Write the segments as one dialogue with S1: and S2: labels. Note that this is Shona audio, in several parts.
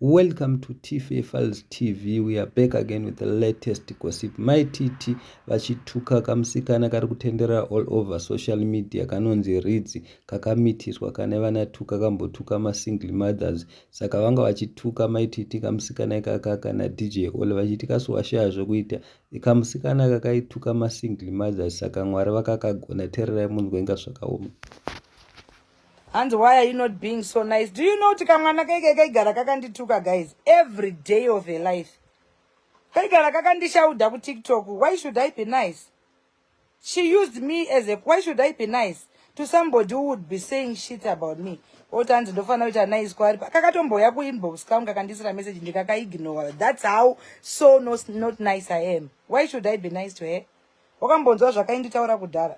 S1: Welcome to Tife Files TV. We are back again with the latest gossip. Mai Titi vachituka kamsikana kari kutendera all over social media kanonzi ritz kakamitiswa kane vanatuka kambotuka masingle mothers. Saka vanga vachituka Mai Titi kamsikana ikaka kana DJ ollah vachiti kaswashaya zvokuita kamsikana kakaituka masingle mothers. Saka Mwari vakakagona tererai munhu kuenga zvakaoma.
S2: And why are you not being so nice? Do you know tikamwana kaigara kakandituka, guys, every day of her life? Kaigara kakandishauda ku TikTok. Why should I be nice? She used me as a why should I be nice to somebody who would be saying shit about me? Otanzi ndofana kuita nice kwari. Kakatomboya ku inbox kangu kakandisira message ndikakaignore. That's how so not nice I am. Why should I be nice to her? Wakambonzwa zvakainditaura kudhara.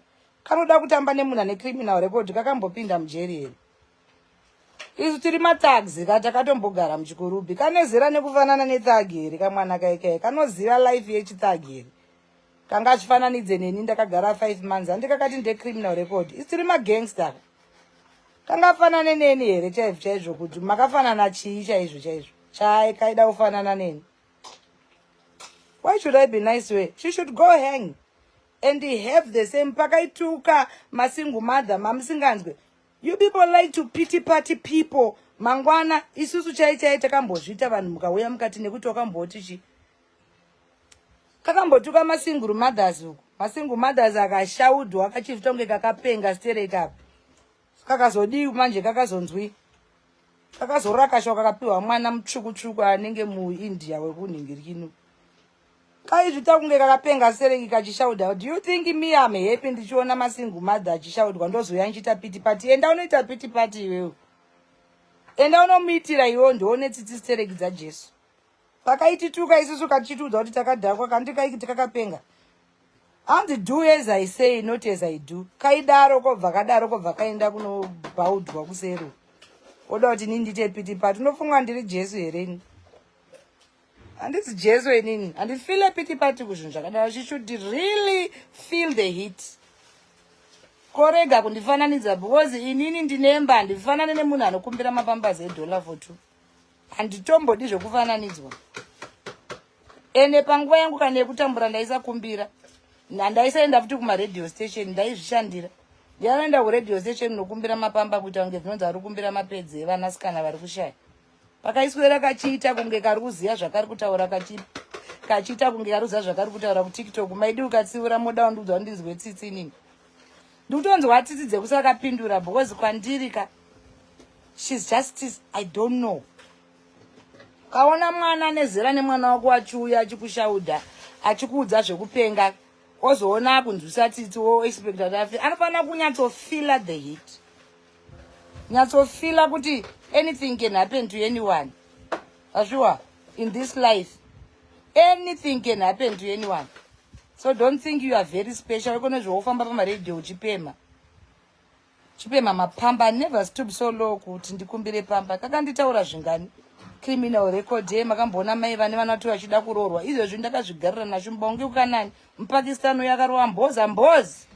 S2: Kanoda kutamba nemunhu ane criminal record kakambopinda mujeri here. Isu tiri matags katakatombogarara muchikurubi. Kanezera nekufanana nethug here kamwana kaikai. Kanoziva life yechithug here. Kanga achifananidze neni ndakagara 5 months handikakati nde criminal record. Isu tiri magangster. Kanga afanane neni here chaizvo kuti makafanana chii chaizvo. Chai kaida kufanana neni. Why should I be nice to her? She should go hang. And they have the same pakaituka masingu mother mamsinganzwe. You people like to pity party people. Mangwana isusu chai takambozvita vanhu mukauya mukati nekuti wakamboti chi. Kakambotuka masingu mothers uku. Masingu mothers akashaudwa akachifuta kunge kakapenga straight up. Kakazodi manje kakazonzwi. Kakazorakashwa kakapiwa mwana mutsvuku anenge muIndia wekunhingirikinu. Kaizvita kunge kakapenga sereki kachishauda. Do you think me am happy ndichiona masingu mother achishaudwa ndozoya nchita pity party? Enda unoita pity party iwewe. Enda unomuitira iwewe ndione tsitsi sereki dzaJesu. Pakaitituka isusu kachitudza kuti takadhakwa kandikaiti kakapenga. And do as I say, not as I do. Kadaro kobva kaenda kunobhaudhwa kusero. Oda kuti nindite pity party. Unofunga ndiri Jesu here? And it's Jesu enini. And if feel a pity party kuzvinhu she should really feel the heat. Korega kundifananidza because inini ndinemba ndifanane nemunhu anokumbira mapambazi $1 for 2. Handitombodi zvokufananidzwa. Ene panguva yangu kana yekutambura ndaisakumbira. Ndaisaenda futi kuma-radio station ndaizvishandira. Ndinoenda ku-radio station nokumbira mapamba kuita kunge zvinonzi ari kukumbira mapedzi evanasikana vari kushaya. Pakaiswera kachiita kunge kari kuziya zvakari kutaura kachiita kunge kari kuziya zvakari kutaura ku TikTok. Maidi ukatsiura moda undudzwa ndizwe tsitsi nini. Ndikutonzwa tsitsi dzekusakapindura because kwandiri she's just I don't know. Kaona mwana nezera nemwana wako achiuya achikushaudha achikuudza zvekupenga ozoona kunzwisa tsitsi wo expect that anofana kunyatsofeel the heat. Nyatsofeel kuti anything can happen to anyone. Ashua, in this life, anything can happen to anyone. So don't think you are very special. You're going to ofamba pa radio chipema. Chipema mapamba never stoop so low kuti ndikumbire pamba. Kakanditaura zvingani. Criminal record makambona mai vane vanatu vachida kurorwa. Izvezvi ndakazvigarira nazvo mbonge ukanani. Mpakistano yakarowa mbozi.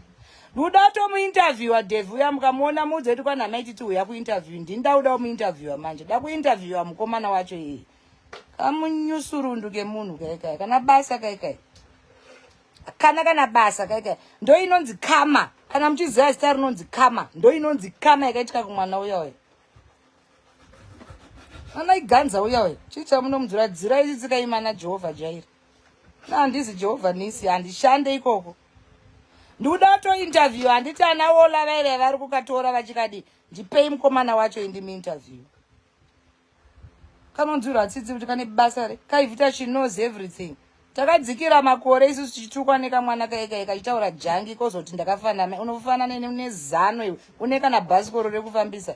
S2: Ndoda tomuinterviewa Devu mukamuona mudze kuti kwana Mai Titi uya kuinterview ndinda muinterviewa manje da kuinterviewa mukomana wacho iyi kamunyusurunduke munhu kaikai kana basa kaikai kana basa kaikai ndo inonzi kama kana muchiziva zita rinonzi kama ndo inonzi kama yakaitika kumwana uya uya ana iganza uya uya chiita munomudzura dzira idzi dzikaima naJehovha jairi handizi Jehovha nisi handishande ikoko. Ndoda to interview handiti ana ollah vaire vari kukatora vachikadi ndipei mukomana wacho indimi interview. Kanonzura tsitsi kuti kane basa re kaivita she knows everything. Takadzikira makore isusu tichitukwa nekamwana kaikai kachitaura jangi kozoti ndakafanana unofanana nezano iwe une kana bhasikoro rekufambisa.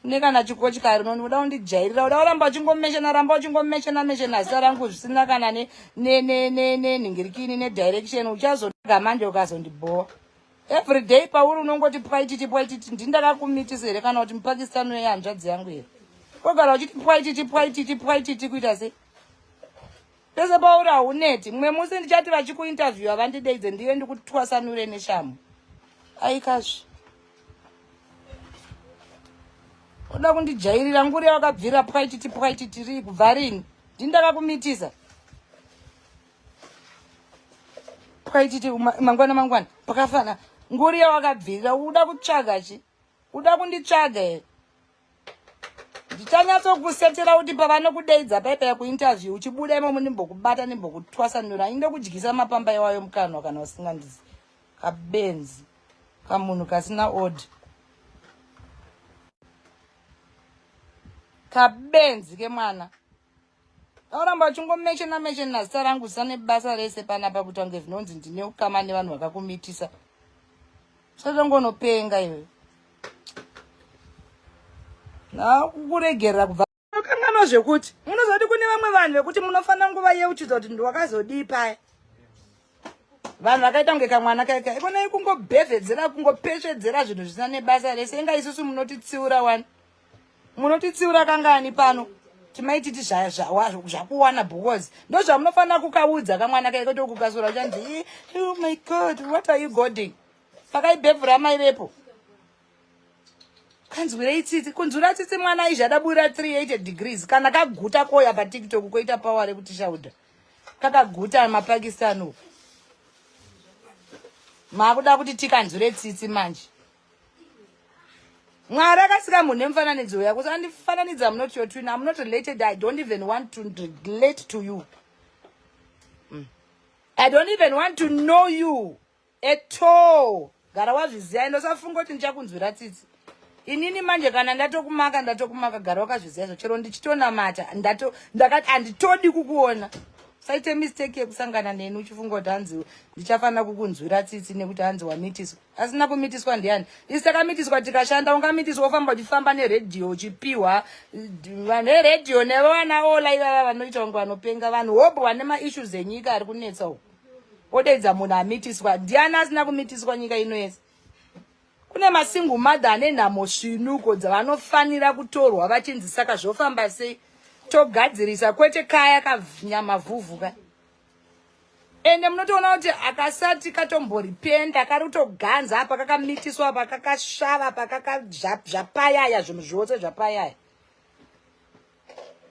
S2: Une kana chikochikari unoda undijairira uda uramba uchingomeshana zita rangu zvisina kana ne nhingirikini ne direction uchazoga manje ukazondibhowa. Every day pauri unongoti pwaititi ndindakakumitisa here kana kuti mupakistani uye hanzvadzi yangu here. Kogara uchiti pwaititi kuita sei? Pese pauri hauneti. Mumwe musi ndichati vachikuinterviewa vandideidze ndive ndikutwasanure neshamu. Aikazvi. uda kundijairira nguri wakabvira pwaititi ri kubva rini ndindakakumitisa pwaititi mangwana pakafana nguri wakabvira uda kutsvaga chi uda kunditsvaga here ndichanyatsokusetera kuti pavanokudeidza paipa kuinterview uchibuda imo nimbokubata nimbokutwasanura inde kudyisa mapamba iwayo mukanwa kana usingandizi kabenzi kamunhu kasina odi kabenzi kemwana auramba uchingomeshena zita rangu zisane basa rese panapa kuti wange zvinonzi ndine ukama nevanhu vakakumitisa satongonopenga iwe na kukuregerera kubva kanganwa zvekuti munozoti kune vamwe vanhu vekuti munofanira nguva yeuchiza kuti ndiwakazodii paya vanhu vakaita kunge kamwana kaika ikonai kungobhevhedzera kungopesvedzera zvinhu zvisina nebasa rese inga isusu munotitsiura wani munotitsiura kangani pano timaititi zvakuwana because ndo zvamunofanira kukaudza kamwana kaika kuti kukasura uchanzi oh my god what are you goding pakaibhevhura mai vepo kanzwirei tsitsi kunzwira tsitsi mwana izvadabura 380 degrees kana kaguta koya patiktok koita power rekuti shaudha kakaguta mapakistani makuda kuti tikanzwire tsitsi manje mwari akasika munhu nemufananidzo uya kuti andifananidza not your twin I'm not related I don't even want to relate to you I don't even want to know you at all gara wazviziva inosafunga kuti ndichakunzwira tsitsi inini manje kana ndatokumaka gara wakazviziva izvo chero ndichitonamata ndakati handitodi kukuona saite mistake yekusangana neni uchifunga kuti hanzi ndichafanira kukunzwira tsitsi nekuti hanzi wamitiswa asina kumitiswa ndiani isi takamitiswa tikashanda ungamitiswa ufamba uchifamba neredhiyo uchipiwa neredhiyo nevana ola ivava vanoita kunge vanopenga vanhu hobo vane maissues enyika ari kunetsa uko odeidza munhu amitiswa ndiani asina kumitiswa nyika ino yese kune masingle mother ane nhamo svinuko dzavanofanira kutorwa vachinzi saka zvofamba sei togadzirisa kwete kaya kanyama vhuvhuka ende munotoona kuti akasati katomboriPenda kari kutoganza apa kakamitiswa apa kakasvava apa kakazvapayaya zvinhu zvose zvapayaya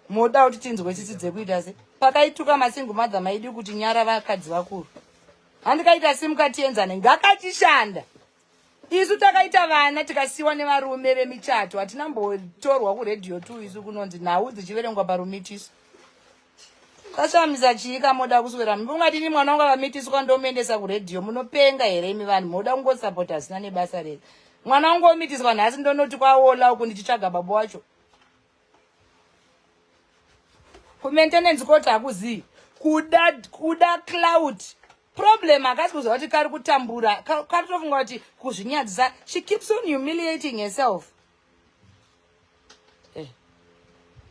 S2: moda kuti tinzwe tsitsi dzekuita se pakaituka masingle mother maidi kuti nyara vakadzi vakuru handikaita simukatienzane ngakatishanda isu takaita vana tikasiwa nevarume vemichato hatinambotorwa kuredhiyo tu isu kunonzi nhau dzichiverengwa parumitiso kashamisa chiika moda kuswera mungatini mwana wanga vamitiswa ndomuendesa kuredhiyo munopenga here imi vanhu moda kungosapota zvisina nebasa rere mwana wangu womitiswa nhasi ndonoti kwaola uku ndichitsvaga baba wacho kumaintenance koti hakuzivi kuda cloud problem akasi kuzva kuti kari kutambura kari tofunga kuti kuzvinyadzisa she keeps on humiliating herself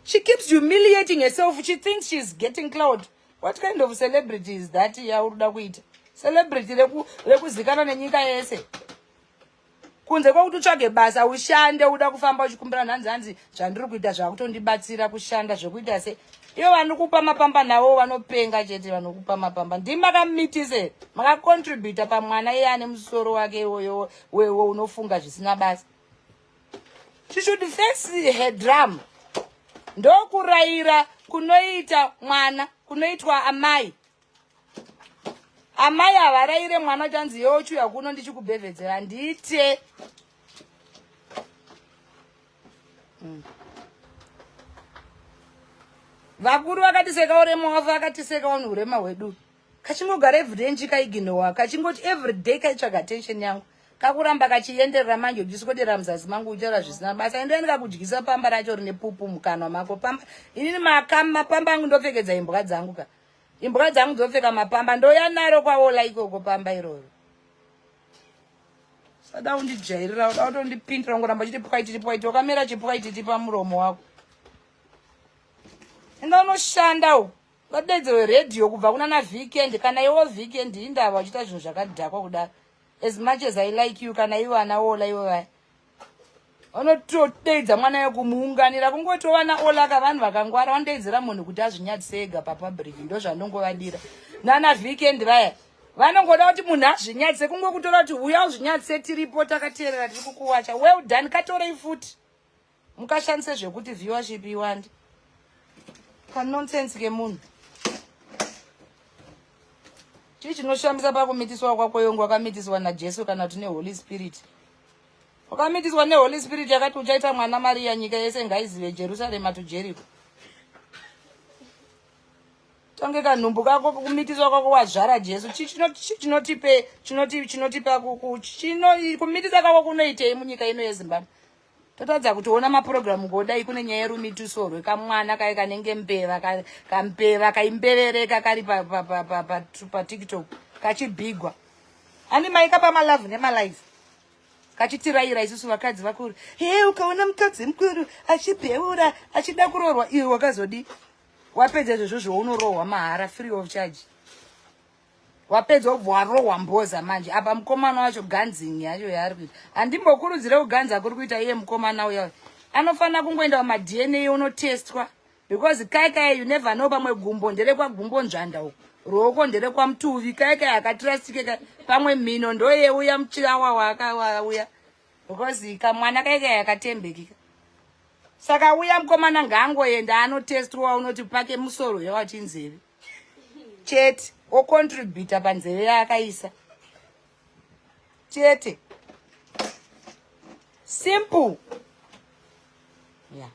S2: she keeps humiliating herself she thinks she's getting cloud what kind of celebrity is that yaurida kuita celebrity rekuzikana nenyika yese kunze kwekuti utsvage basa ushande uda kufamba uchikumbira nhanzi zvandiri kuita zvakutondibatsira kushanda zvekuita se ivo vanokupa mapamba navo vanopenga chete vanokupa mapamba ndimi makamitisei makacontributa pamwana iye ane musoro wake iwoyo wewo unofunga zvisina basa she should face her drum ndokurayira kunoita mwana kunoitwa amai havarayire mwana chanzi yochuya kuno ndichikubhevhedzera ndiite vakuru vakatisekawo remofa vakatisekawo neurema hwedu kachingogara everyday nchikaiginowa kachingoti everyday kaitsvaga attention yangu kakuramba kachienderera manje uchiswedera muzasi mangu uchara zvisina basa endoeni kakudyisa pamba racho rine pupu mukanwa mako pamba inini mapamba angu ndopfekedza imbwa dzangu imbwa dzangu dzopfeka mapamba ndoya naro kwaola ikoko pamba iroro sada undijairira uda kutondipindira ngoramba chiti pwaititi wakamera chipwaititi pamuromo wako enda unoshanda uku vadeidze weredhiyo kubva kuna navhikendi kana iwo vhikendi indava uchiita zvinhu zvakadhakwa kudaro as much as I like you kana ivo anaola ivo vaya vanotodeidza mwana yekumuunganira kungotova naola ka vanhu vakangwara vanodeidzera munhu kuti azvinyadzise ega papublic ndo zvandongovadira nana vhikendi vaya vanongoda kuti munhu azvinyadzise kungokutora kuti uya uzvinyadzise tiripo takateerera tiri kukuwacha well done katorei futi mukashandise zvekuti viewership iwande. Kanonsense kemunhu. Chii chinoshambisa pakumitiswa kwako yongo wakamitiswa naJesu kana kuti neHoly Spirit. Wakamitiswa neHoly Spirit yakati uchaita mwana Maria nyika yese ngaizive Jerusalem to Jericho. Tonge kanhumbu kako kumitiswa kwako wazvara Jesu. Chinotipa kumitisa kwako kunoitei munyika ino yeZimbabwe. Totadza kuti ona maprogram ngodai kune nyaya yerumitiso rwekamwana kai kanenge mbeva kampeva kaimberereka kari pa TikTok kachibhigwa. Ani maika pa malove nemalive. Kachitiraira isusu vakadzi vakuru. Ukaona mukadzi mukuru achibeura achida kurorwa iwe wakazodi. Wapedza izvozvo unorohwa mahara free of charge. Wapedza warohwa mboza manje apa mukomana wacho ganzing yacho yaari kuita. Andimbokurudzira kuganza kuri kuita iye mukomana uya. Anofana kungoenda kuma DNA unotestwa because kai you never know pamwe gumbo ndere kwa gumbo nzvanda uko. Ruoko ndere kwa mtuvi kai akatrustike pamwe mino ndoye uya mchiwawa wakauya. Because kamwana kai akatembekika. Saka uya mukomana ngangoenda anotestwa unoti pake musoro yawachinzeve. Chete o contribute panzeve yakaisa. Chete. Simple. Yeah.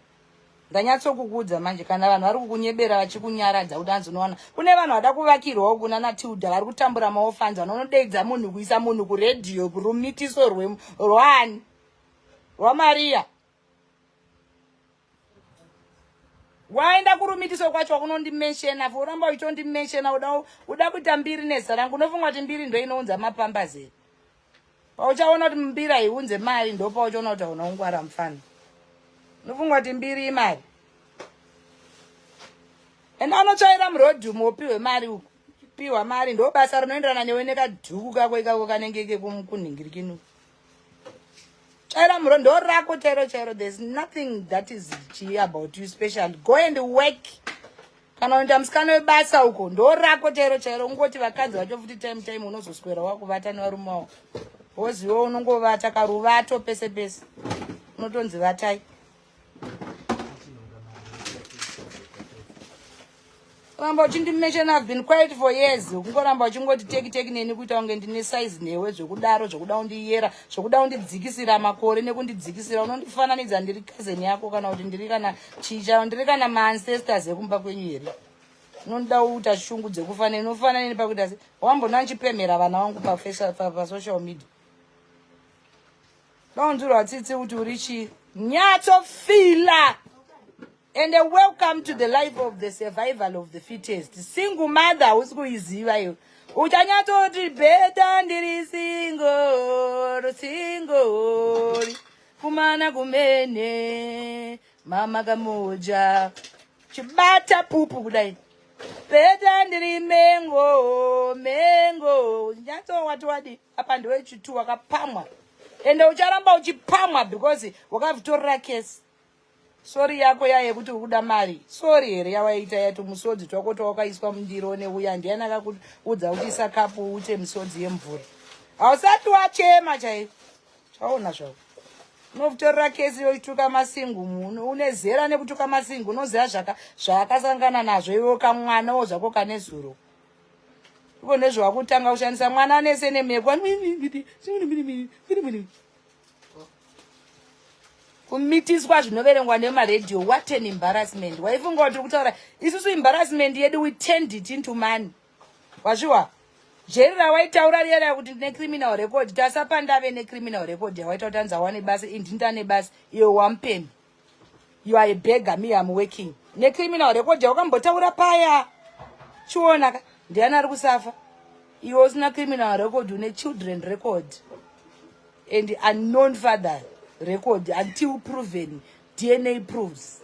S2: Ndanyatso kukudza manje kana vanhu vari kukunyebera vachikunyaradza kuti anzonoona. Kune vanhu vada kuvakirwawo kuna Natilda vari kutambura maofanzi vanodeidza munhu kuisa munhu kuredhiyo kurumitiso rwani rwaMaria. Waenda kurumitiso kwacho kunondimenshena foramba uchitondimenshena uda kuita mbiri nezera rangu unofunga kuti mbiri ndo inounza mapambazeri. Pauchaona kuti mbira iunze mari ndo pauchaona kuti unaungwara mfana. Unofunga kuti mbiri imari. Enda anotsvaira murodhumu upiwe mari uku. Piwa mari ndo basa rinoenderana newe nekadhuku kako ikako kanenge kunhingirikinu. Ndo rako chero. There's nothing that is about you special. Go and work. Kana uenda musikana webasa uko ndo rako chero ungoti vakadzi vacho futi time unozoswera wakuvata nevarume wavo. Woziwo unongovata karuvato pese. Unotonzi vatai. Ramba uchindimention I've been quiet for years. Kungoramba uchingoti take neni kuita unge ndine size newe zvokudaro zvokuda undiyera zvokuda undidzikisira makore nekundidzikisira unondifananidza ndiri cousin yako kana kuti ndiri kana chicha ndiri kana ma ancestors ekumba kwenyu here. Unoda uta shungu dzekufanana inofanana pakuita wambona nchipemera vana vangu pa social media. Daunzura tsitsi kuti urichi nyatso fila. And welcome to the life of the survival of the fittest. Single mother usikuiziva yo. Uchanyatoti beta ndiri single. Kumana kumene mama kamoja. Chibata pupu kudai. Beta ndiri mengo. Nyato watu wadi apa ndiwe chitu wakapamwa. And ucharamba uchipamwa because wakavitorera case. Sorry yako yaye kuti ukuda mari. Sorry here yawaita yati musodzi twako wakaiswa mundiro neuya ndiana akakuudza kuti sakapu ute musodzi yemvura. Ausati wachema chai. Chaona zvako. Unovutorera kesi yoituka masingu munhu unezera nekutuka masingu unoziva zvakasangana nazvo iwe kamwanawo zvako kane zuro. Uko nezvakutanga kushandisa mwana nese nemekwa. Kumitiswa zvinoverengwa nemaredio. What an embarrassment. Waifunga kuti kutaura isusu embarrassment yedu we turned it into money. Wazviwa Jerira waitaura riyera kuti ne criminal record tasapa ndave ne criminal record yawaita utanza wane basi indinda ne basi iwe wampeni. You are a beggar, me I'm working. Ne criminal record yawakambotaura paya. Chiona ndiana ari kusafa. Iwe usina criminal record une children record and unknown father record until proven. DNA proves.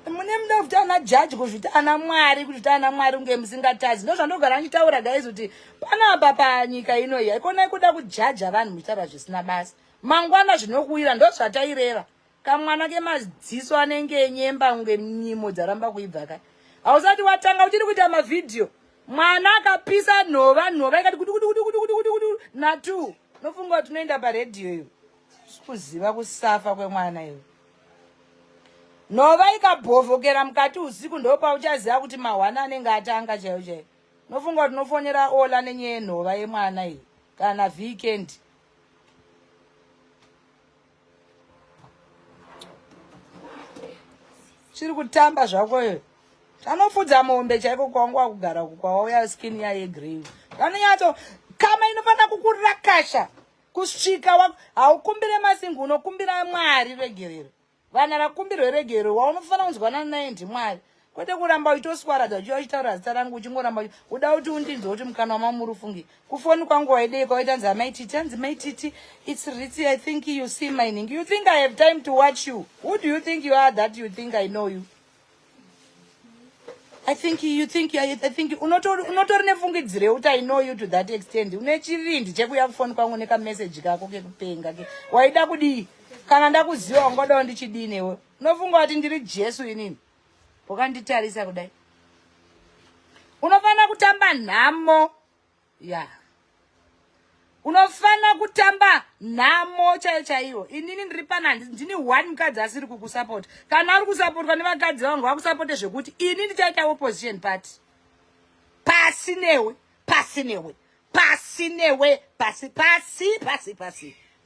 S2: Mune mda kuti ana judge kuti ana mwari kuti ana mwari unge musingatazi. Ndo zvandogara nchitaura guys kuti pana papa nyika ino iyi ikona kuda kujudge vanhu mutaura zvisina basa. Mangwana zvinokuira ndo zvatairera. Kamwana kemadziso anenge nyemba unge nyimo dzaramba kuibva kai. Ausati watanga uchiri kuita ma video. Mwana akapisa nhova ikati kuti na tu. Nofunga kuti unoenda pa radio iyo. kuziva kusafa kwemwana iwe. Nova ikabhovokera mukati usiku ndopa uchaziva kuti mahwana anenge atanga chaiwo chaiwo. Nofunga kuti nofonera ollah nenyaya yenhova yemwana iwe kana weekend. Chiri kutamba zvako iwe. Anofudza mombe chaiko kwangwa kugara kwawauya skin yaye grey. Vanonyatso kama inofana kukurakasha kusvika haukumbire masingu unokumbira Mwari regerero. Vana vakumbirwe regerero waunofana kunzwanana naye ndiMwari. Kwete kuramba uchitoswaradza uchitaura zita rangu uchingoramba uda kuti undinzwe kuti mukana wamamuri ufunge. Kufoni kwangu waideko waitanza Mai Titi, hanzi Mai Titi, it's ritz, I think you see my name. You think I have time to watch you? Who do you think you are that you think I know you? I think unotori nefungidzire kuti I know you to that extent. Une chirindi chekuya kufoni kwangu neka message kako kekupenga ke. Waida kudii? Kana ndakuziva ungodawo ndichidii newe. Unofunga kuti ndiri Jesu inini. Wakanditarisa kudai. Unofana kutamba nhamo. Ya. Unofana kutamba nhamo chaiwo. Inini ndiri panandi ndini one mukadzi asiri kukusupport. Kana ari kusaportwa nevakadzi vangu vakusapote zvekuti ini ndichaita opposition party. Pasi newe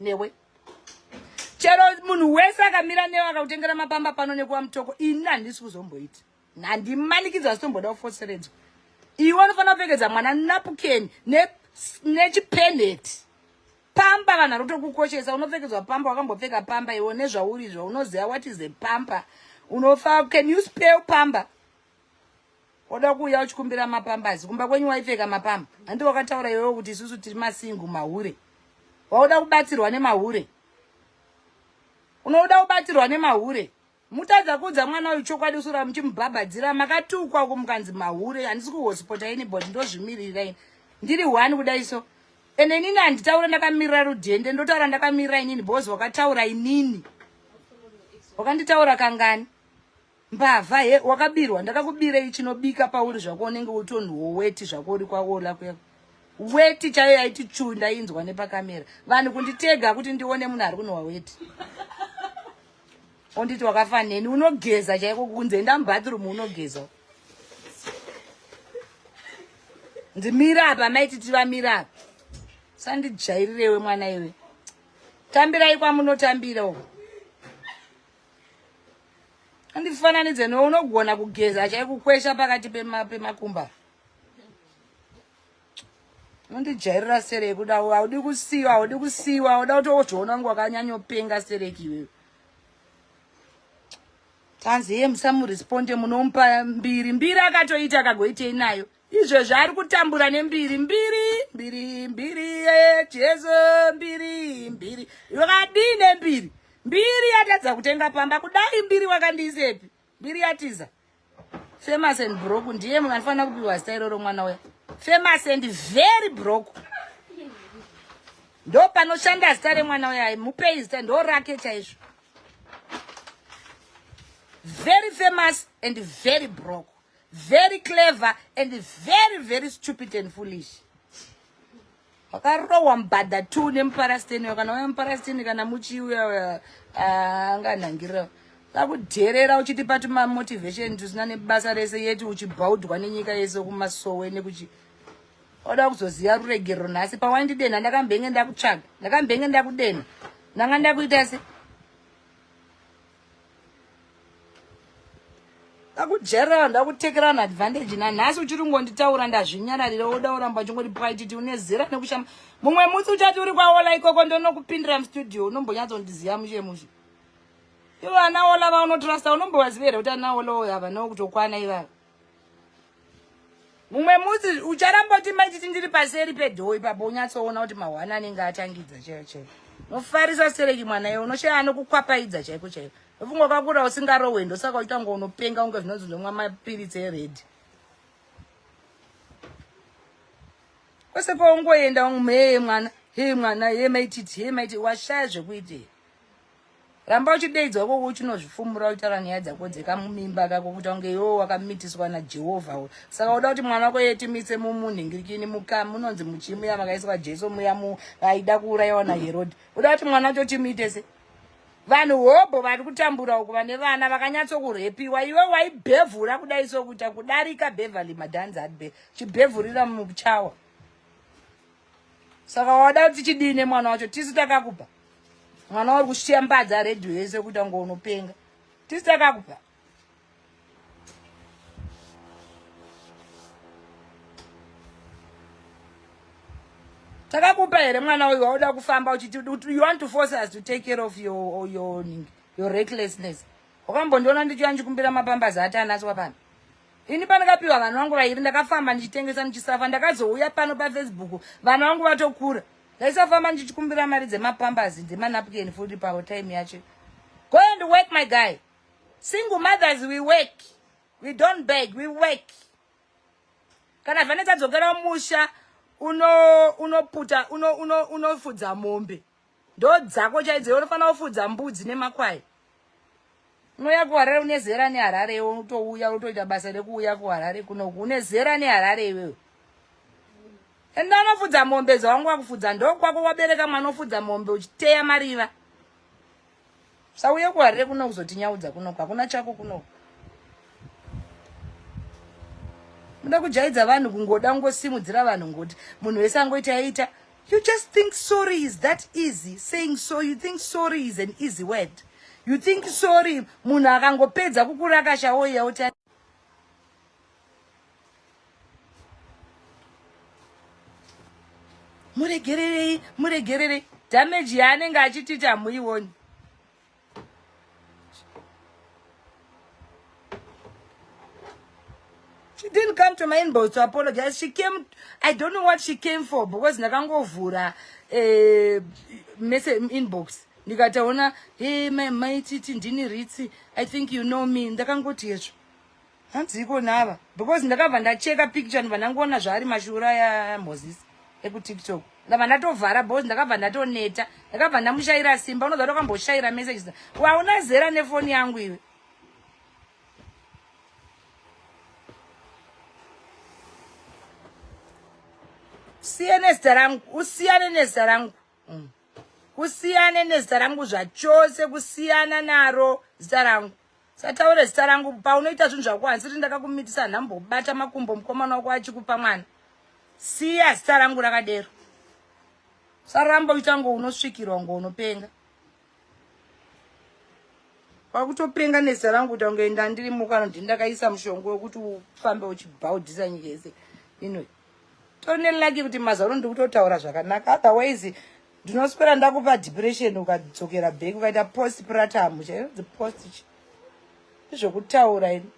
S2: newe. Chero munhu wese akamira newe akautengera mapamba pano nekuwa mutoko ini handisi kuzomboita. Handimanikidzwa asitomboda kufoseredzwa. Iwe unofana kupfekedza mwana napukeni nechipeneti. Pamba kana rotokukoshesa unopfekedzwa pamba wakambopfeka pamba iwe nezvaurizvo unoziva what is a pamba. Can you spell pamba? Oda kuuya uchikumbira mapamba asi kumba kwenyu waipfeka mapamba. Handi wakataura iwewe kuti isusu tiri masingu mahure. Wauda kubatsirwa nemahure. Unoda kubatsirwa nemahure. Mutadza kudza mwana uyu chokwadi usura muchimubhabhadzira makatukwa kumukanzi mahure. Handisi kuhosipota anybody ndozvimirira ini. Ndiri one kudai so. Ene inini handitaura ndakamirira rudhende ndotaura ndakamirira inini bozi wakataura inini. Wakanditaura kangani? Mbavha he wakabirwa ndakakubirei chinobika pauri zvako unenge utonhuwo weti zvako uri kwawola kweko. Weti chaiyo yaiti chunda inzwa nepakamera. Vanhu kunditega kuti ndione munhu ari kunwa weti. Onditi wakafaneni unogeza chaiko kunze ndambathroom unogeza. Ndimira apa Mai Titi vamira apa. Sandijairirewe mwana iwe. Tambirai kwamunotambira uko. Andifananidze newe unogona kugeza chaikukwesha pakati pemakumba. Undijairira sereki kuda haudi kusiwa uda kutozviona wangu wakanyanyopenga sereki iwewe. Tanzi ye musamuresponde munomupa mbiri akatoita akagoitei nayo. Izvo zvari kutambura nembiri Jesu mbiri. Wakadine mbiri yatadza kutenga pamba kudai mbiri wakandiisepi. Mbiri yatiza. Famous and broke ndiye munhu anofanira kupiwa zita iroro mwana uya. Famous and very broke. Ndo panoshanda zita remwana uya mupei zita ndo rake chaizvo. Very famous and very broke. Very clever and very stupid and foolish. Wakarowa mbada tu nemuparasteni kana uya muparasteni kana muchiuya anganhangira. Takudherera uchiti pati motivation tusina nebasa rese yetu uchibhaudhwa nenyika yese kumasowe nekuchi. Oda kuzoziya ruregero nhasi pawandidena ndakambenge ndakutsvaga. Ndakambenge ndakudena. Ndanga ndakuita se. Ndakujera ndakutekerana advantage nhasi uchiri ngonditaura ndazvinyararira oda uramba uchingoti paititi unezera nekushama. Mumwe musi uchati uri kwaollah ikoko ndonokupindira mustudio unombonyatsondiziya mushe. Ivo ana ollah vaunotrasta unombovazivera kuti ana ollah uyu ava nokutokwana ivava. Mumwe musi ucharamba kuti Mai Titi ndiri paseri pedhoo ipapo unyatsoona kuti mahwana anenge atangidza chaiwo. Nofarisa sereki mwana iwe unoshaya anokukwapaidza chaiko. Ufunga wakakura usingarohwe ndosaka uchitanga unopenga unge zvinonzi ndomwa mapiritsi eredhi. Kwese kwaungoenda mwana, Mai Titi, washaya zvekuite. ramba uchideidzwa ko uchinozvifumura utaura nyaya dzako dzekamumimba kako kuti unge iwo wakamitiswa naJehovha. Saka uda kuti mwana wako yetimise mumunhingirikini munonzi muchimuya makaiswa Jesu muya aida kuurayiwa naHerodhi. Uda kuti mwana wacho timite se vanhu hobho vari kutambura uku vane vana vakanyatsokurepiwa. Iwe waibhevhura kudai sokuita kudarika Beverly Madhanza Adbe chibhevhurira muchawa. Saka wada kuti chidine mwana wacho tisi takakupa. Mwana wari kushambadza redhiyo yese kuti ngo unopenga. Tisi takakupa. Takakupa here mwana uyu wauda kufamba uchiti you want to force us to take care of your recklessness. Wakambondiona ndichikumbira mapambazi atanatswa pano. Ini pandakapiwa vanhu vangu vairi ndakafamba ndichitengesa ndichisafa ndakazouya pano paFacebook vanhu vangu vatokura. Ndaisafamba ndichikumbira mari dzemapambazi dzemanapukeni futi pa time yacho. Go and work my guy. Single mothers we work. We don't beg, we work. Kana vaneta dzokera musha unofudza mombe. Ndo dzako chaidzo unofana kufudza mbudzi nemakwai. Unoya kuHarare unezera neHarare unotouya utoita basa rekuuya kuHarare kuno unezera neHarare iwewe. Enda unofudza mombe zvangu wakufudza ndo kwako wabereka mwana ofudza mombe uchiteya mariva. Sauye kuHarare kuno kuzotinyaudza kuno hakuna chako kuno. Muda kujaidza vanhu kungoda ngosimudzira vanhu ngoti munhu wese angoita. You just think sorry is that easy. Saying so, you think sorry is an easy word. You think sorry munhu akangopedza kukurakasha oya uti muregerere damage yaanenge achitita muioni. She didn't come to my inbox to apologize. She came, I don't know what she came for because ndakangovhura message inbox. Nikataona Mai Titi ndini ritz, I think you know me. Ndakangoti yezvo hanziko nava because ndakabva ndacheka picture vandangoona zvari mashura ya Moses eku TikTok. Ndabva ndatovhara because ndakabva ndatoneta, ndakabva ndamushaira simba. Unodza wakamboshaira messages. Wauna zera nefoni yangu iwe. Usiyane nezita rangu. Kusiyane nezita rangu zvachose, kusiyana naro zita rangu. Sataura zita rangu paunoita zvinhu zvako hansiri ndakakumitisa nhambobata makumbo mukomana wako achikupa mwana. Siya zita rangu rakadero. Saramba uita ngo unosvikirwa ngo unopenga. Pakutopenga nezita rangu kuti ungoenda ndiri mukano ndakaisa mushongo wekuti ufambe uchibhaudhisa nyika yese. Tonelaki kuti mazaro ndikutotaura zvakanaka. Otherwise ndinoswera ndakupa depression ukadzokera back ukaita postpartum chairo post zvokutaura ini.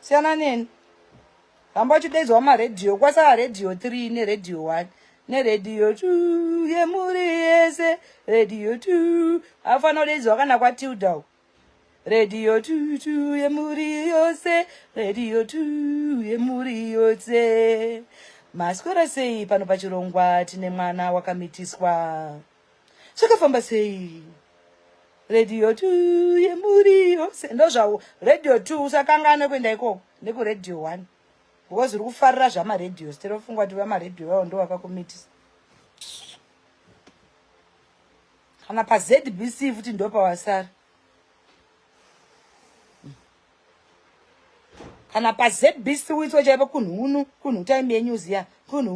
S2: Siyana neni. Hamba uchidedzwa maredhiyo kwasa radio 3 neRadio 1 neRadio 2 yemuri yese Radio 2 afana udedzwa kana kwaTilda. Radio 2 yemuri yose Radio 2 yemuri yose. Maswera sei pano pachirongwa tine mwana wakamitiswa. Zvakafamba sei? Radio 2 yemuri yose. Ndo zvawo Radio 2 usakangana kuenda ikoko nekuRadio 1. Because uri kufarira zvamaredhiyo siterofungwa kuti vamaredhiyo vavo ndo vakakumitisa. Kana paZBC futi ndo pawasara. Kana paZBC witso chaipo kunhu time yenews ya good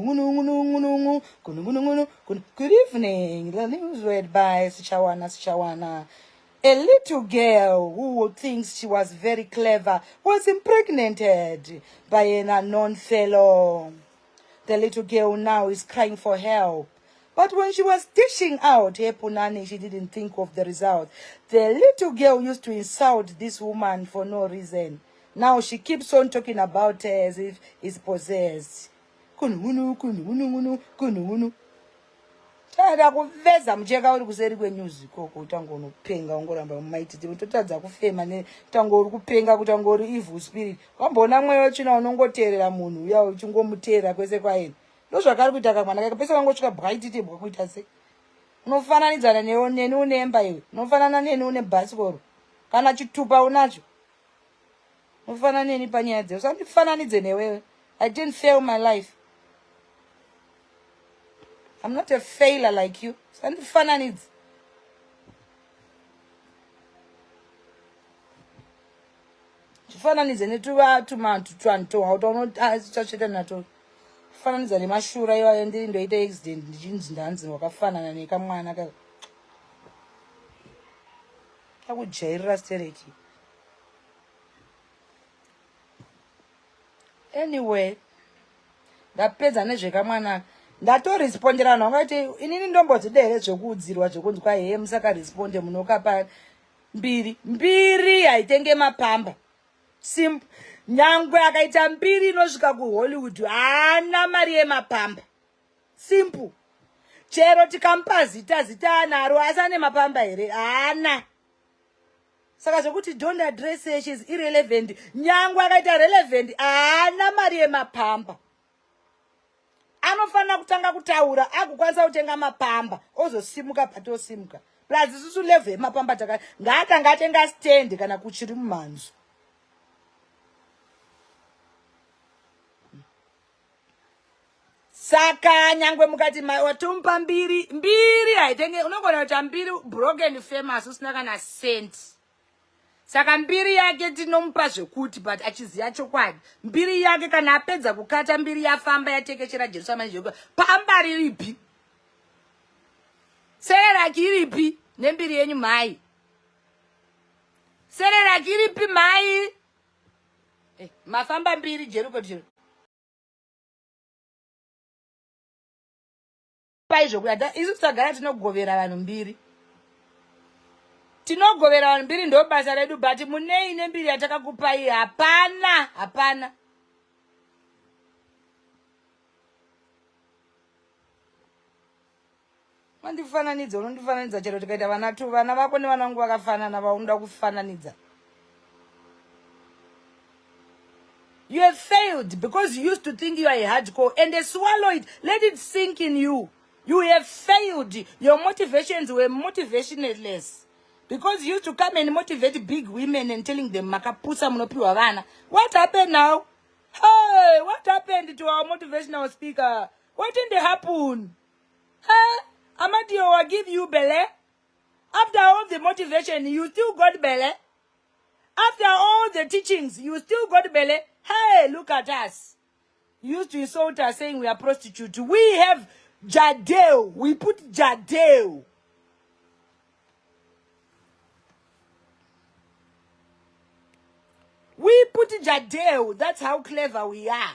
S2: evening. The news read by Sichawana. A little girl who thinks she was very clever was impregnated by an unknown fellow. The little girl now is crying for help. But when she was dishing out her punani, she didn't think of the result. The little girl used to insult this woman for no reason. Now she keeps on talking about her as if it's possessed. Kunu. Tada kuveza mjeka uri kuseri kwenews ikoko utango unopenga ungoramba Mai Titi utotadza kufema ne utango uri kupenga kutango uri evil spirit. Wambona mweya wachina unongoteerera munhu uya uchingomuteera kwese kwaeni. Ndo zvakari kuita kamwana kakapesa wangosvika bwaititi bwakuita se. unofananidzana neni unemba iwe, unofanana neni une bhasikoro kana chitupa unacho, unofanana neni panyaya dzewe. Usandifananidze newewe. I didn't fail my life. I'm not a failure like you. Usandifananidze. Chifananidze netuvantu twanto autonochacheta nato. Fananidza nemashura iwayo ndiri ndoita accident ndichinzi ndanzi wakafanana nekamwana ka. Kakujairira stereki. Anyway, ndapedza nezvekamwana ndatorespondera vanhu vangati inini ndombodzidere zvekuudzirwa zvekunzi kwaiye musakaresponde munokapa mbiri haitenge mapamba. Simple. Nyangwe akaita mbiri inosvika kuHollywood haana mari yemapamba. Simple. Chero tikamupa zita anaro asi ane mapamba here haana. Saka zvekuti don't address her, she's irrelevant. Nyangwe akaita relevant haana mari yemapamba. Anofanira kutanga kutaura agokwanisa kutenga mapamba ozosimuka patosimuka. Plus isusu level yemapamba ngaatanga atenga stand kana kuchiri mumhanzo. Saka nyangwe mukati watumpa mbiri haitenge unogona kuti mbiri broken famous usina kana cent. Saka mbiri yake tinomupa zvekuti but achiziya chokwadi. Mbiri yake kana apedza kukata mbiri yafamba yatekechera Jerusalem njeko pamba riripi. Sereraki iripi nembiri yenyu mai. Sereraki iripi mai. Mafamba mbiri Jeriko Jeriko. Paizvo kuda isu sagara tinogovera vanhu mbiri. Tinogovera vanhu mbiri ndo basa redu but munei nembiri yatakakupai hapana. Mandifananidza unondifananidza chero tikaita vana vako nevana vangu vakafanana vaunga kufananidza. You have failed because you used to think you are a hardcore and they swallow it. Let it sink in you. You have failed. Your motivations were motivationless. Because you used to come and motivate big women and telling them, Makapusa munopiwa vana. What happened now? Hey, what happened to our motivational speaker? What didn't happen? Huh? Amadio will give you belly. After all the motivation, you still got belly. After all the teachings, you still got belly. Hey, look at us. You used to insult us saying we are prostitutes. We have Jadeo. We put Jadeo. We put Jadeo. That's how clever we are.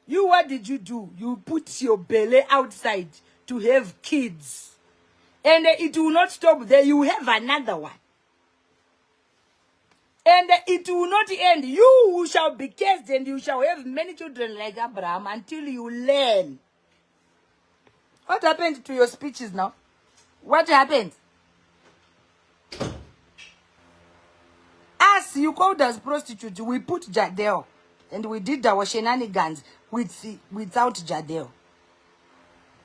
S2: You, what did you do? You put your belly outside to have kids. And it will not stop there. You have another one. And it will not end. You shall be cursed and you shall have many children like Abraham until you learn. What happened to your speeches now? What happened? Us, you called us prostitutes. We put Jadeo. And we did our shenanigans without Jadeo.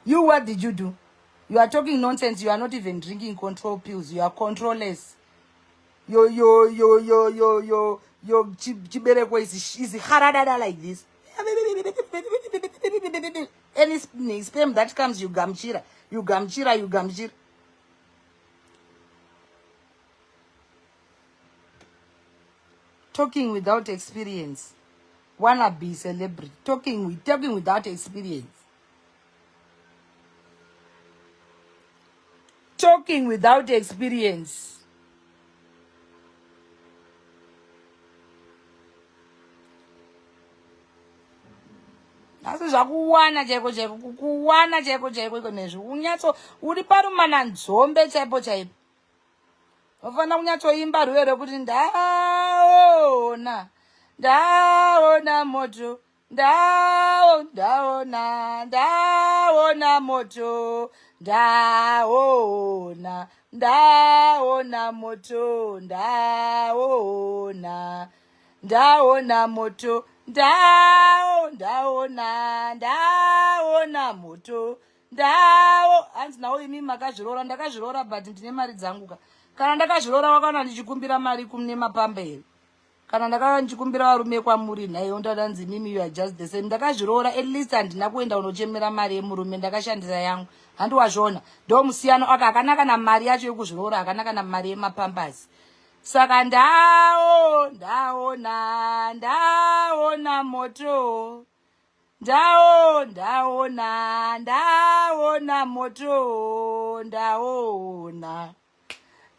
S2: You, what did you do? You are talking nonsense. You are not even drinking control pills. You are controllers. Your chibereko is haradada like this. Any sperm that comes, you gamchira. Talking without experience. Wanna be celebrity. Talking without experience. Talking without experience. Asi zvakuwana chaiko nezvo unyatso uri parumana nzombe chaipo wafana kunyatsoimba rwiyo rekuti ndaona moto ndaona moto ndaona moto ndaona moto ndawo hanzi nawo imi makazvirora ndakazvirora but ndine mari dzangu ka kana ndakazvirora wakana ndichikumbira mari kumne mapamba here kana ndakava ndichikumbira varume kwamuri nhaiyo ndadanzi mimi you are just the same ndakazvirora at least handina kuenda unochemera mari yemurume ndakashandisa yangu handiwazvona ndo musiyano aka akanaka na mari yacho yekuzvirora akanaka na mari yemapambasi saka ndaona moto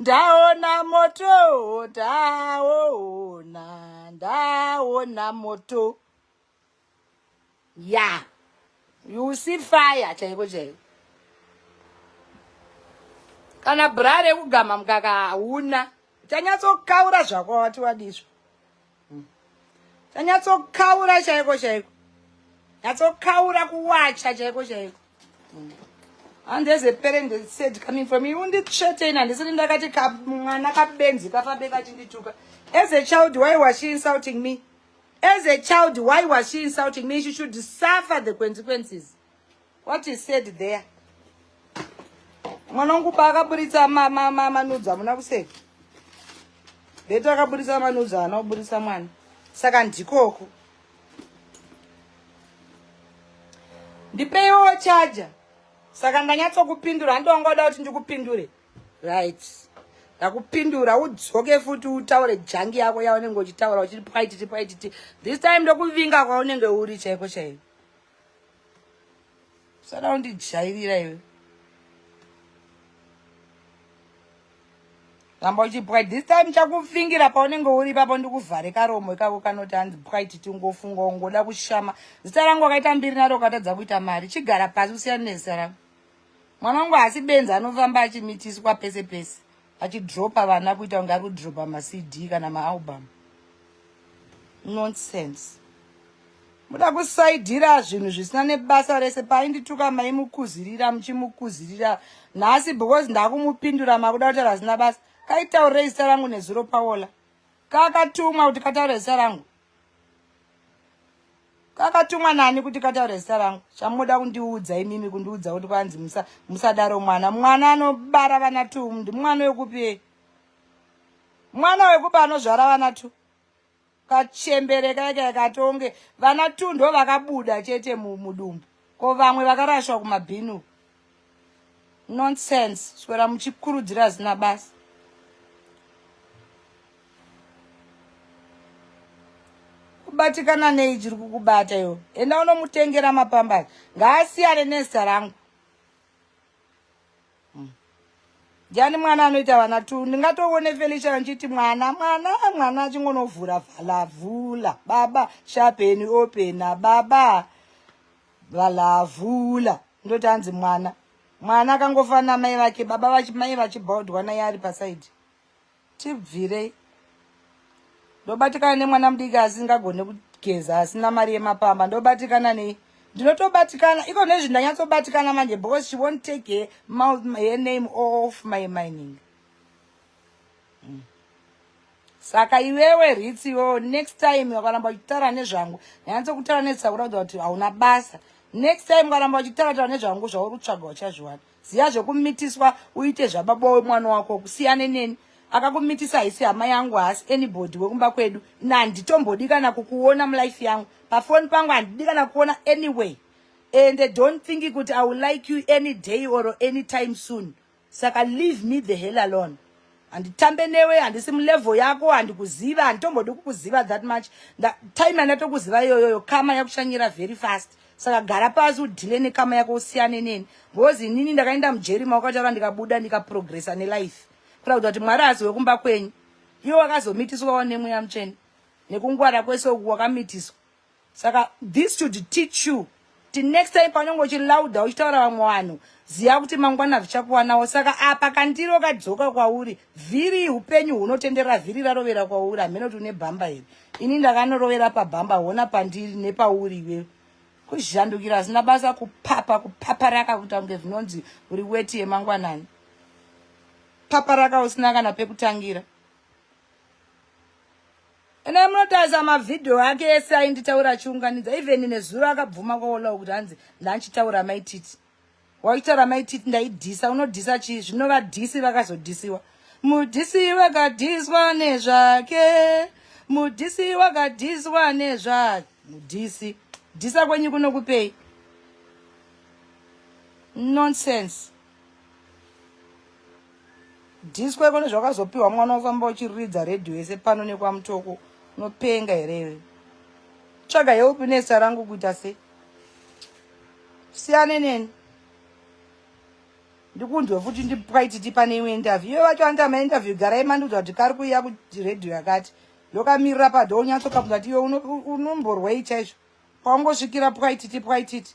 S2: ndaona moto ndaona moto yeah you see fire chaiko chaiko kana brare kugama mukaka hauna tanyatsokaura zvako wati wadiswa tanyatsokaura chaiko chaiko nyatsokaura kuwacha chaiko chaiko and there's a parent that said coming from you unditsvete handisini ndakati mwana kabenzi kafabeka chindituka as a child why was she insulting me as a child why was she insulting me she should suffer the consequences what is said there mwana wangu paakaburitsa manudza muna kuseka beto akaburitsa manudza ana kuburitsa mwana saka ndikoko ndipeiwo chaja saka ndanyatsokupindura handongoda kuti ndikupindure right ndakupindura udzoke futi utaure jangi yako yaunenge uchitaura uchiti paititi this time ndokuvinga kwaunenge uri chaiko chaiko sada undijairira iwe ramba uchipwai this time chakufingira paunenge uri papo ndikuvhare karomo ikako kanoti hanzi pwaititi ungofunga ungoda kushama zita rangu wakaita mbiri naro ukatadza kuita mari chigara pasi usiyana nezita rangu mwana wangu hasi benzi anofamba achimitiswa pese pese achidropa vana kuita kunge ari kudropa macd kana maalbum nonsense muda kusaidhira zvinhu zvisina nebasa rese paindituka maimukuzirira muchimukuzirira nhasi because ndakumupindura makuda kutaura zina basa kaitaurire zita rangu nezuro paola kakatumwa kuti kataure zita rangu kakatumwa nani kuti kataure zita rangu chamuda kundiudza imimi kundiudza kuti kwanzi musadaro mwana anobara vana tu ndi mwana wekupi mwana wekupi anozvara vana tu kachembereka yake katonge vana tu ndo vakabuda chete mudumbu ko vamwe vakarashwa kumabhinu nonsense swera muchikurudzira zina basa kubatikana nei chiri kukubata iwo enda unomutengera mapambasi ngaasiyane nezita rangu ndiani mwana anoita vana tu ndingatoone Felicia nchiti mwana chingonovhura vhalavhula baba shapeni opena baba valavhula ndoti hanzi mwana akangofana mai vake baba mai vachibhaudhwa naye ari pasaidi tibvirei ndobatikana nemwana mudiki asingagone kugeza asina mari yemapamba ndobatikana nei ndinotobatikana iko nezvi ndanyatsobatikana manje because she won't take her name off my mining saka iwewe ritz iwewe next time wakaramba uchitaura nezvangu ndanyatsokutaura nezita kuratidza kuti hauna basa next time ukaramba uchitaura nezvangu zvauri kutsvaga uchazviwana ziya zvokumitiswa uite zvababa wemwana wako kusiyane neni akakumitisa haisi hama yangu hasi anybody wekumba kwedu nanditombodi kana kukuona mulife yangu pafoni pangu handidi kana kuona anyway and don't think kuti I will like you any day or any time soon saka leave me the hell alone handitambe newe handisi mulevel yako handikuziva handitombodi kukuziva that much time andatokuziva iyoyoyo kama yakushanyira very fast saka gara pasi udhile nekama yako usiyane neni because inini ndakaenda mujeri maukataura ndikabuda ndikaprogressa nelife kuratidza kuti mwari hazi wekumba kwenyu iwo wakazomitiswawo nemweya mutsvene nekungwara kwese uku wakamitiswa saka this should teach you kuti next time paunenge uchilauda uchitaura vamwe vanhu ziya kuti mangwana vichakuwanawo saka apa kandiro kadzoka kwauri vhiri upenyu hunotenderera vhiri rarovera kwauri hamene kuti une bhamba here ini ndakanorovera pabhamba hona pandiri nepauri iwewe kuzhandukira hazina basa kupaparaka kuti kunge zvinonzi uri weti yemangwanani paparaka usina kana pekutangira ene munotarisa mavhidhiyo ake ese ainditaura achiunganidza even nezuro akabvuma kwaola kuti hanzi ndanchitaura Mai Titi waitaura Mai Titi ndaidhisa, unodhisa chii? Zvinovadhisi vakazodhisiwa. Mudhisi wakadhiswa nezvake, mudhisi wakadhiswa nezvake. Mudhisi dhisa kwenyu kunokupei? Nonsense. Dhiswe kune zvakazopiwa mwana ufamba uchiridza redhiyo yese pano nekwamutoko. Unopenga here? Tsvaga yeupi nesa rangu kuita sei? Siyane neni. Ndikunzwe futi ndipwaititi pane imwe interview. Iwe vacho anda mainterview garai mandudza kuti kari kuuya kuredhiyo yakati. Yokamirira padho unyatsokabvunza kuti iwe unomborwei chaizvo. Pawangosvikira pwaititi.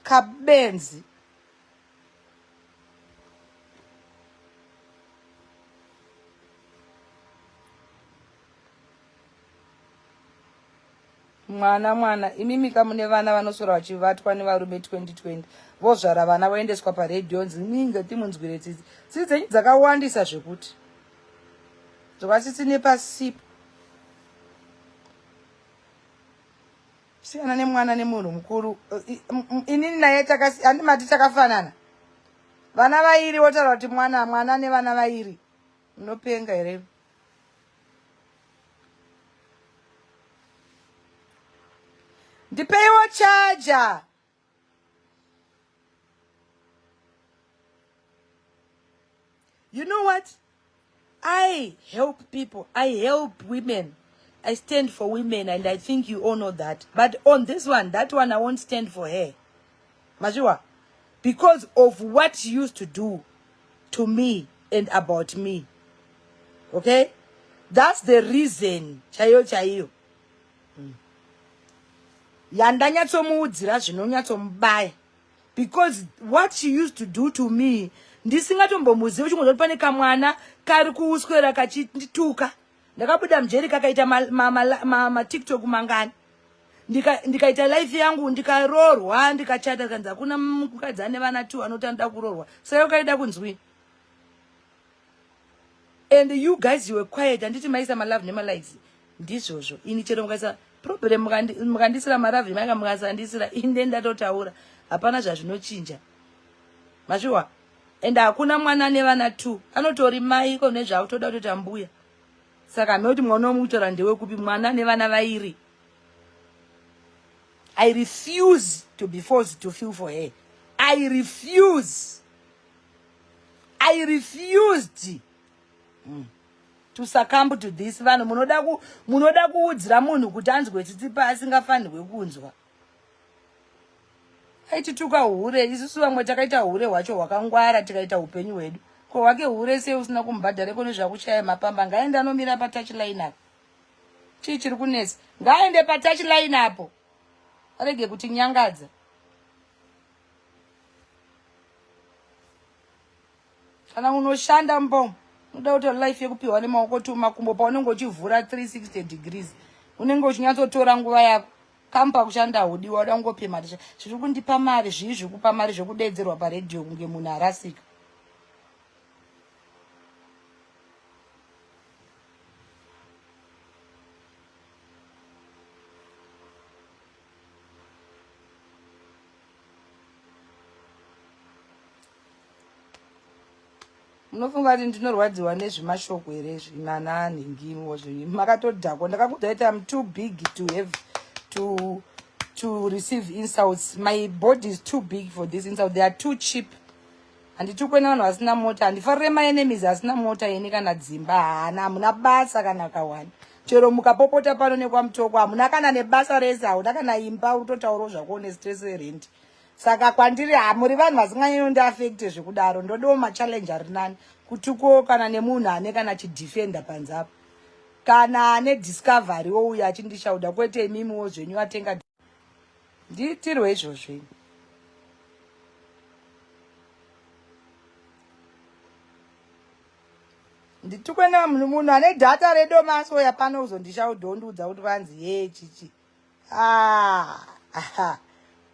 S2: Kabenzi. Mwana imimika mune vana vanosora vachivatwa nevarume 2020 vozvara vana vaendeswa paredhiyo nzinge timunzwire tsitsi dzenyu dzakawandisa zvekuti zvakasisi nepasipo. Siyana nemwana nemunhu mukuru. Inini naye handimati takafanana. Vana vairi wotaura kuti mwana nevana vairi. Unopenga here? Ndipeiwo charger. You know what? I help people. I help women. I stand for women, and I think you all know that. But on this one, that one I won't stand for her. Majua. Because of what she used to do to me and about me. Okay? That's the reason. Chayo. Yandanyatsomuudzira zvinonyatsomubaye. Because what she used to do to me, ndisingatombomuzivi uchingozoti pane kamwana kari kuuswera kachituka. Ndakabuda mjeri kakaita ma TikTok mangani. Ndikaita life yangu ndikarorwa ndikachata kanza kuna mukadzi ane vana 2 anotanda kurorwa. Saka ukaida kunzwi. And you guys, you were quiet. Anditi maisa malove nema likes. Ndizvozvo. Ini chero mukaisa problem mukandisira maravi manga mukasandisira inde ndatotaura. Hapana zvazvinochinja. Mashuwa. And hakuna mwana nevana 2. Anotori mai kone zvautoda kutoita mbuya. Saka noti mwana womutora ndewe kupi mwana nevana vairi. I refuse to be forced to feel for her. I refused to succumb to this. Vanhu munoda kuudzira munhu kuti anzwe tsitsipa asingafanirwe kunzwa. Aitituka hure, isusu vamwe takaita hure hwacho hwakangwara tikaita upenyu hwedu. Ko wake hure sei usina kumbhadhara kone zvakushaya mapamba ngaende anomira pa touch line apo. Chiri kunesa. Ngaende pa touch line apo. Arege kuti nyangadza. Kana unoshanda mbom. Unoda kuti life yekupiwa nemaoko 2 makumbo pa unenge uchivhura 360 degrees. Unenge uchinyatsotora nguva yako. Kampa kushanda hudi wada ngope mari. Zviri kundipa mari zvizvi kupa mari zvokudedzerwa pa radio kunge munhu arasika. Munofunga kuti ndinorwadziwa nezvemashoko here zvinana nengimo zvinyi makatodhakwa ndakakudaita I'm too big to have to receive insults. My body is too big for this insult. They are too cheap. Handitukwe navanhu vasina mota. Handifarire my enemies asina mota yeni kana dzimba. Hana hamuna basa kana kawani. Chero mukapopota pano nekwamutoko hamuna kana nebasa rese hauna kana imba utotaura zvako nestress rent. Saka kwandiri muri vanhu vasinganyanyondi zvekudaro. Ndodewo machallenge ari nani. Kutuko kana nemunhu ane kana chidefender panzapo. Kana ane discovery wouya achindishauda kwete imimiwo zvenyu atenga. Ndiitirwe izvozvo. Nditukwe munhu ane data redo maso yapano uzondishaudhondudza kuti vanzi chichi.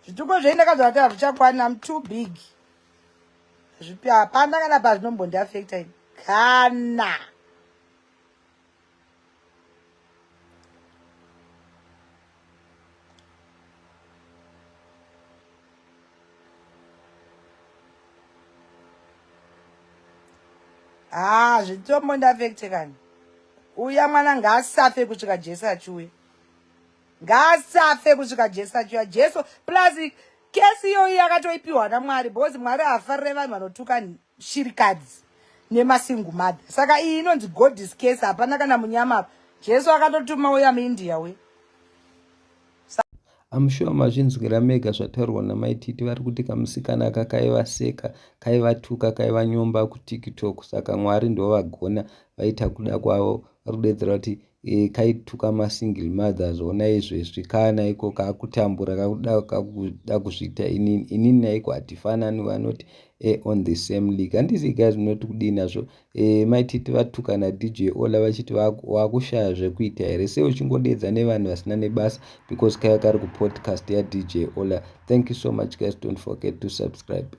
S2: Zvituko zvendakazvati hazvichakwana. I'm too big. Zvipi hapana kana pazvinombondi-affecta kana. zvitombo ndafektekani. Uya mwana ngaasafe kusvika Jesu achiuya. Ngaasafe kusvika Jesu achiuya. Jesu plus kesi iyoyi yakatoipiwa naMwari because Mwari hafarire vanhu vanotuka shirikadzi nemasingle mother. Saka iyi inonzi God's case, hapana kana munyama. Jesu akatotuma uya muIndia we.
S1: I'm sure mazvinzwira mega zvataurwa naMai Titi vari kuti kamusikana aka kaivaseka, kaivatuka, kaivanyomba kuTiktok. Saka Mwari ndo vagona vaita kuda kwavo. Vari kudedzera kuti kaituka masingle mothers ona izvezvi kana iko kakutambura kakuda kuzviita inini naiko hatifanani, vanoti on the same league. Handisi guys munoti kudii nazvo. Mai Titi vatuka naDJ Ollah vachiti wakushaya zvekuita here, sei uchingodedza nevanhu vasina nebasa because kaiva kari kupodcast yaDJ Ollah. Thank you so much guys, don't forget to subscribe.